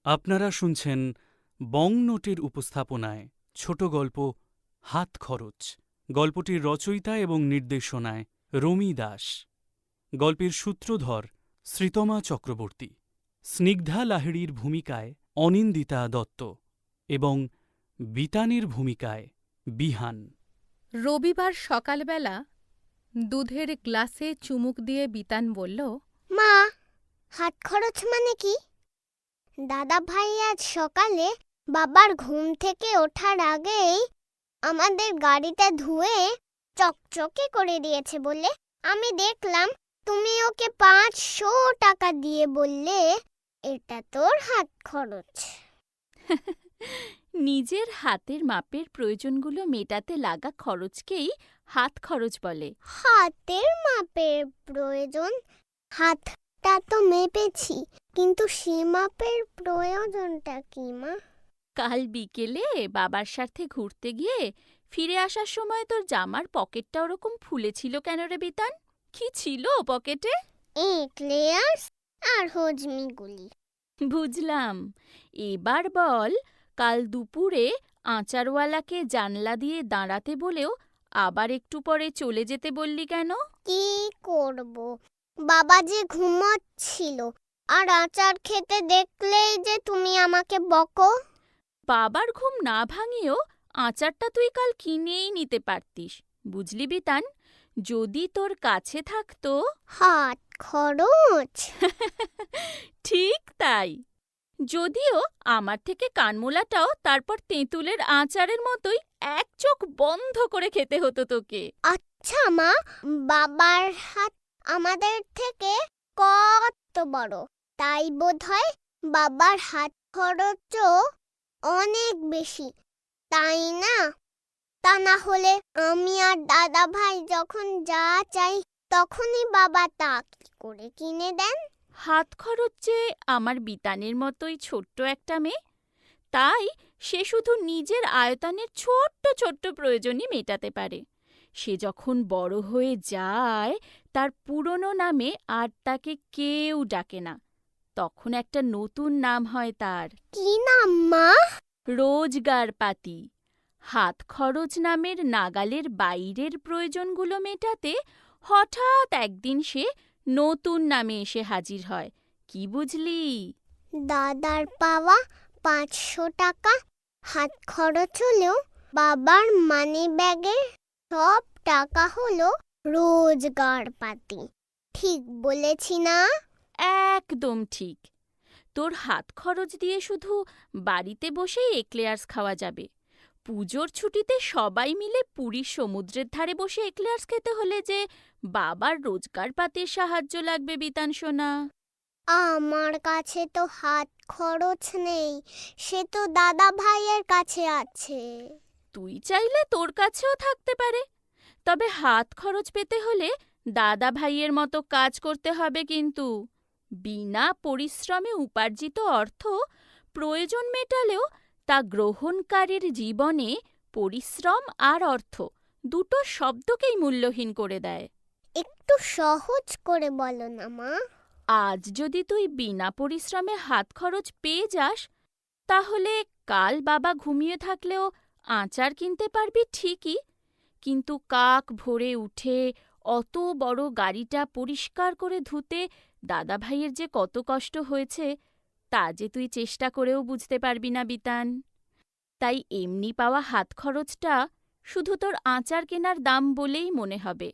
আপনারা শুনছেন বং নোটের উপস্থাপনায় ছোট গল্প হাত খরচ। গল্পটির রচয়িতা এবং নির্দেশনায় রমি দাস। গল্পের সূত্রধর শ্রীতমা চক্রবর্তী, স্নিগ্ধা লাহিড়ীর ভূমিকায় অনিন্দিতা দত্ত এবং বিতানের ভূমিকায় বিহান। রবিবার সকালবেলা দুধের গ্লাসে চুমুক দিয়ে বিতান বলল, মা, হাত খরচ মানে কি? দাদা ভাই আজ সকালে বাবার ঘুম থেকে ওঠার আগেই আমাদের গাড়িটা ধুয়ে চকচকে করে দিয়েছে বলে আমি দেখলাম তুমি ওকে 500 টাকা দিয়ে বললে এটা তোর হাত খরচ। নিজের হাতের মাপের প্রয়োজনগুলো মেটাতে লাগা খরচকেই হাত খরচ বলে। হাতের মাপের প্রয়োজন? হাতটা তো মেপেছি, কিন্তু সে মাপের প্রয়োজনটা কি মা? কাল বিকেলে বাবার সাথে ঘুরতে গিয়ে ফিরে আসার সময় তোর জামার পকেটটা ওরকম ফুলেছিল কেন রে বিতান? কি ছিল পকেটে? এক্লেয়ার্স আর হজমিগুলি। বুঝলাম। এবার বল, কাল দুপুরে আচারওয়ালাকে জানলা দিয়ে দাঁড়াতে বলেও আবার একটু পরে চলে যেতে বললি কেন? কি করব, বাবা যে ঘুমোচ্ছিল আর আচার খেতে দেখলেই যে তুমি আমাকে বকো। বাবার ঘুম না ভাঙিয়েও আচারটা তুই কাল কিনেই নিতে পারতিস, বুঝলি বিতান? যদি তোর কাছে থাকতো। হাত খরচ? ঠিক তাই। যদিও আমার থেকে কানমোলাটাও তারপর তেঁতুলের আচারের মতোই এক চোখ বন্ধ করে খেতে হতো তোকে। আচ্ছা মা, বাবার হাত আমাদের থেকে কত বড়, তাই বোধহয় বাবার হাত খরচও অনেক বেশি, তাই না? তা না হলে আমি আর দাদা ভাই যখন যা চাই তখনই বাবা তা কি করে কিনে দেন? হাত খরচ যে আমার বিতানের মতোই ছোট্ট একটা মেয়ে, তাই সে শুধু নিজের আয়তনের ছোট্ট ছোট্ট প্রয়োজনই মেটাতে পারে। সে যখন বড় হয়ে যায়, তার পুরনো নামে আর তাকে কেউ ডাকে না। তখন একটা নতুন নাম হয় তার। কি নাম মা? রোজগারপাতি। হাত খরচ নামের নাগালের বাইরের প্রয়োজনগুলো মেটাতে হঠাৎ একদিন সে নতুন নামে এসে হাজির হয়। কি বুঝলি? দাদার পাওয়া 500 টাকা হাত খরচ হলেও বাবার মানি ব্যাগের সব টাকা হলো রোজগারপাতি। ঠিক বলেছি না? একদম ঠিক। তোর হাত খরচ দিয়ে শুধু বাড়িতে বসেই এক্লেয়ার্স খাওয়া যাবে। পুজোর ছুটিতে সবাই মিলে পুরীর সমুদ্রের ধারে বসে এক্লেয়ার্স খেতে হলে যে বাবার রোজগারপাতির সাহায্য লাগবে বিতান সোনা। আমার কাছে তো হাত খরচ নেই, সে তো দাদা ভাইয়ের কাছে আছে। তুই চাইলে তোর কাছেও থাকতে পারে, তবে হাত খরচ পেতে হলে দাদা ভাইয়ের মতো কাজ করতে হবে কিন্তু। বিনা পরিশ্রমে উপার্জিত অর্থ প্রয়োজন মেটালেও তা গ্রহণকারীর জীবনে পরিশ্রম আর অর্থ দুটো শব্দকেই মূল্যহীন করে দেয়। একটু সহজ করে বলো না মা। আজ যদি তুই বিনা পরিশ্রমে হাত খরচ পেয়ে যাস, তাহলে কাল বাবা ঘুমিয়ে থাকলেও আচার কিনতে পারবি ঠিকই, কিন্তু কাক ভোরে উঠে অত বড় গাড়িটা পরিষ্কার করে ধুতে দাদা ভাইয়ের যে কত কষ্ট হয়েছে তা যে তুই চেষ্টা করেও বুঝতে পারবি না বিতান। তাই এমনি পাওয়া হাত খরচটা শুধু তোর আচার কেনার দাম বলেই মনে হবে,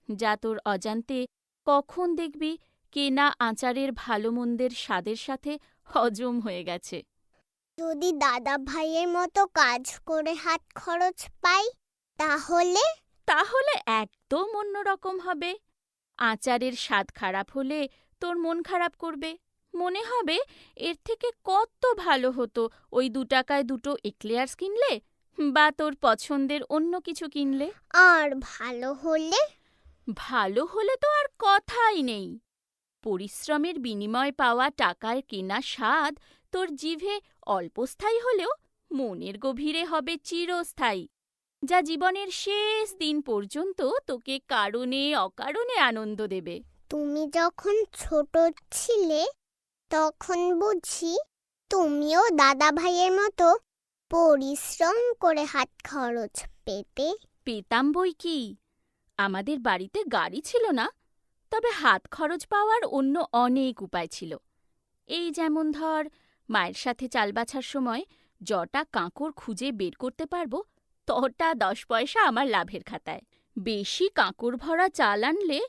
যা তোর অজান্তে কখন দেখবি কেনা আচারের ভালো মন্দের স্বাদের সাথে হজম হয়ে গেছে। যদি দাদা ভাইয়ের মতো কাজ করে হাত খরচ পাই, তাহলে তাহলে একদম অন্যরকম হবে। আচারের স্বাদ খারাপ হলে তোর মন খারাপ করবে, মনে হবে এর থেকে কত ভালো হতো ওই 2 টাকায় দুটো এক্লেয়ার্স কিনলে বা তোর পছন্দের অন্য কিছু কিনলে। আর ভালো হলে? ভালো হলে তো আর কথাই নেই। পরিশ্রমের বিনিময়ে পাওয়া টাকার কেনা স্বাদ তোর জিভে অল্পস্থায়ী হলেও মনের গভীরে হবে চিরস্থায়ী, যা জীবনের শেষ দিন পর্যন্ত তোকে কারণে অকারণে আনন্দ দেবে। তুমি যখন ছোট ছিলে তখন বুঝি তুমিও দাদা ভাইয়ের মতো পরিশ্রম করে হাত খরচ পেতে। পেতাম বই কি, আমাদের বাড়িতে গাড়ি ছিল না, তবে হাত খরচ পাওয়ার অন্য অনেক উপায় ছিল। এই যেমন ধর, মায়ের সাথে চাল বাছার সময় যটা কাঁকড় খুঁজে বের করতে পারবো তটা 10 পয়সা আমার লাভের খাতায়। বেশি কাঁকড় ভরা চাল আনলে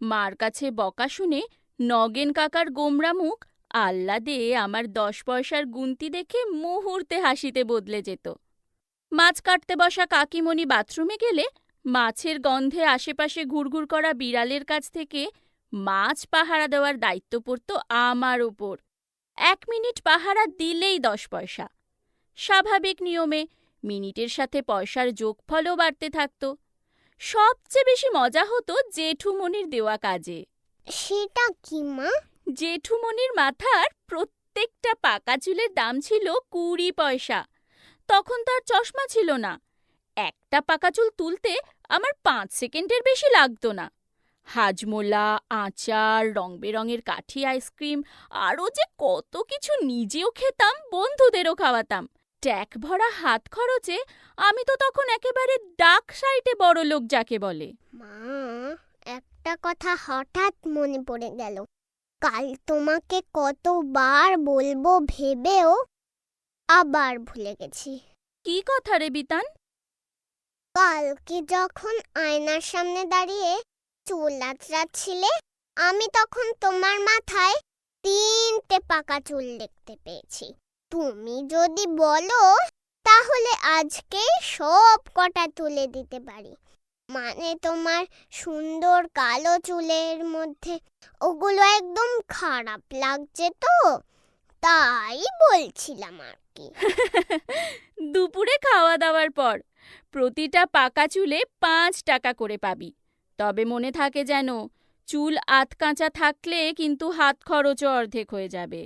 মার কাছে বকা শুনে নগেন কাকার গোমরা মুখ আহ্লাদে আমার 10 পয়সার গুনতি দেখে মুহূর্তে হাসিতে বদলে যেত। মাছ কাটতে বসা কাকিমণি বাথরুমে গেলে মাছের গন্ধে আশেপাশে ঘুরঘুর করা বিড়ালের কাছ থেকে মাছ পাহারা দেওয়ার দায়িত্ব পড়ত আমার ওপর। 1 মিনিট পাহারা দিলেই 10 পয়সা। স্বাভাবিক নিয়মে মিনিটের সাথে পয়সার যোগফলও বাড়তে থাকত। সবচেয়ে বেশি মজা হতো জেঠুমনির দেওয়া কাজে। সেটা কি মা? জেঠুমনির মাথার প্রত্যেকটা পাকা চুলের দাম ছিল 20 পয়সা। তখন তার চশমা ছিল না। একটা পাকা চুল তুলতে আমার 5 সেকেন্ডের বেশি লাগতো না। হাজমোলা, আচার, রং বেরঙের কাঠি আইসক্রিম, আরও যে কত কিছু নিজেও খেতাম, বন্ধুদেরও খাওয়াতাম। ট্যাক ভরা হাত খরচে আমি তো তখন একেবারে ডাক সাইটে বড়লোক যাকে বলে। মা, একটা কথা হঠাৎ মনে পড়ে গেল। কাল তোমাকে কতবার বলবো ভেবেও আবার ভুলে গেছি। কি কথা রে বিতান? কালকে যখন আয়নার সামনে দাঁড়িয়ে চুল আঁচড়াচ্ছিলে, আমি তখন তোমার মাথায় 3টে পাকা চুল দেখতে পেয়েছি। তুমি যদি বলো তাহলে আজকে সব কটা তুলে দিতে পারি। মানে তোমার সুন্দর কালো চুলের মধ্যে ওগুলো একদম খারাপ লাগছে তো, তাই বলছিলাম আর কি। দুপুরে খাওয়া দাওয়ার পর প্রতিটা পাকা চুলে 5 টাকা করে পাবি। তবে মনে থাকে যেন, চুল আধ কাঁচা থাকলে কিন্তু হাত খরচও অর্ধেক হয়ে যাবে।